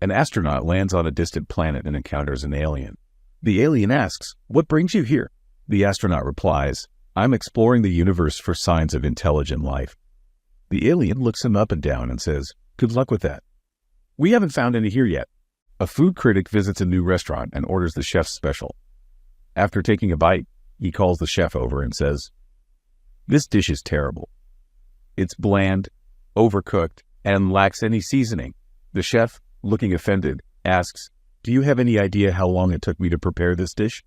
An astronaut lands on a distant planet and encounters an alien. The alien asks, "What brings you here?" The astronaut replies, "I'm exploring the universe for signs of intelligent life." The alien looks him up and down and says, "Good luck with that." "We haven't found any here yet." A food critic visits a new restaurant and orders the chef's special. After taking a bite, he calls the chef over and says, "This dish is terrible. It's bland, overcooked, and lacks any seasoning." The chef, looking offended, asks, "Do you have any idea how long it took me to prepare this dish?"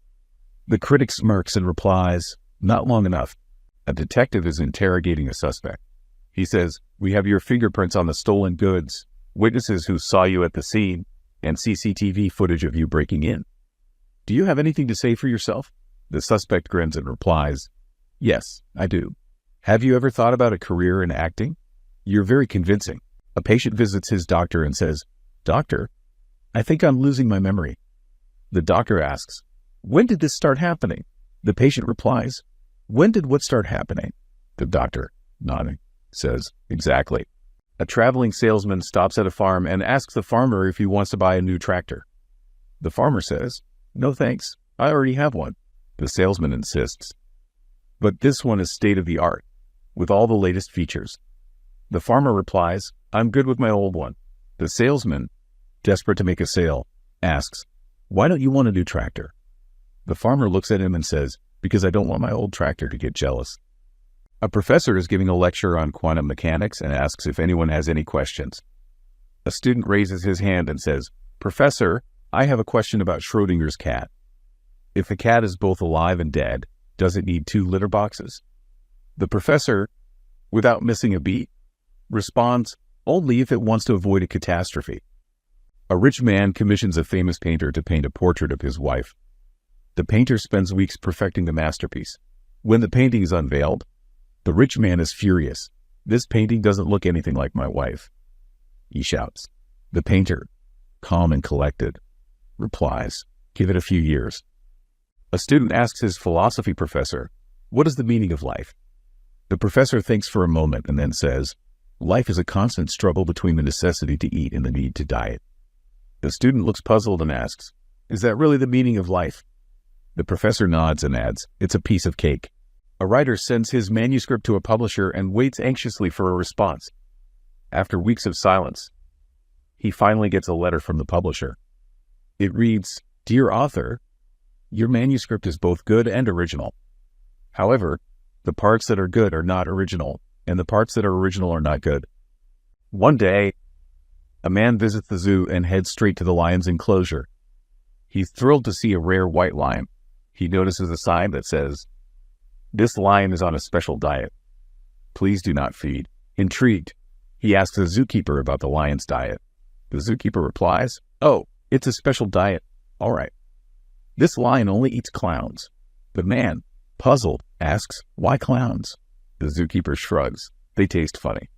The critic smirks and replies, "Not long enough." A detective is interrogating a suspect. He says, "We have your fingerprints on the stolen goods, witnesses who saw you at the scene, and CCTV footage of you breaking in. Do you have anything to say for yourself?" The suspect grins and replies, "Yes, I do. Have you ever thought about a career in acting? You're very convincing." A patient visits his doctor and says, "Doctor, I think I'm losing my memory." The doctor asks, "When did this start happening?" The patient replies, "When did what start happening?" The doctor, nodding, says, "Exactly." A traveling salesman stops at a farm and asks the farmer if he wants to buy a new tractor. The farmer says, "No thanks, I already have one." The salesman insists, "But this one is state-of-the-art, with all the latest features." The farmer replies, "I'm good with my old one." The salesman, desperate to make a sale, asks, "Why don't you want a new tractor?" The farmer looks at him and says, "Because I don't want my old tractor to get jealous." A professor is giving a lecture on quantum mechanics and asks if anyone has any questions. A student raises his hand and says, "Professor, I have a question about Schrodinger's cat. If the cat is both alive and dead, does it need 2 litter boxes?" The professor, without missing a beat, responds, "Only if it wants to avoid a catastrophe." A rich man commissions a famous painter to paint a portrait of his wife. The painter spends weeks perfecting the masterpiece. When the painting is unveiled, the rich man is furious. "This painting doesn't look anything like my wife," he shouts. The painter, calm and collected, replies, "Give it a few years." A student asks his philosophy professor, "What is the meaning of life?" The professor thinks for a moment and then says, "Life is a constant struggle between the necessity to eat and the need to diet." The student looks puzzled and asks, "Is that really the meaning of life?" The professor nods and adds, "It's a piece of cake." A writer sends his manuscript to a publisher and waits anxiously for a response. After weeks of silence, he finally gets a letter from the publisher. It reads, "Dear author, your manuscript is both good and original. However, the parts that are good are not original, and the parts that are original are not good." One day, a man visits the zoo and heads straight to the lion's enclosure. He's thrilled to see a rare white lion. He notices a sign that says, "This lion is on a special diet. Please do not feed." Intrigued, he asks the zookeeper about the lion's diet. The zookeeper replies, "Oh, it's a special diet. All right. This lion only eats clowns." The man, puzzled, asks, "Why clowns?" The zookeeper shrugs. "They taste funny."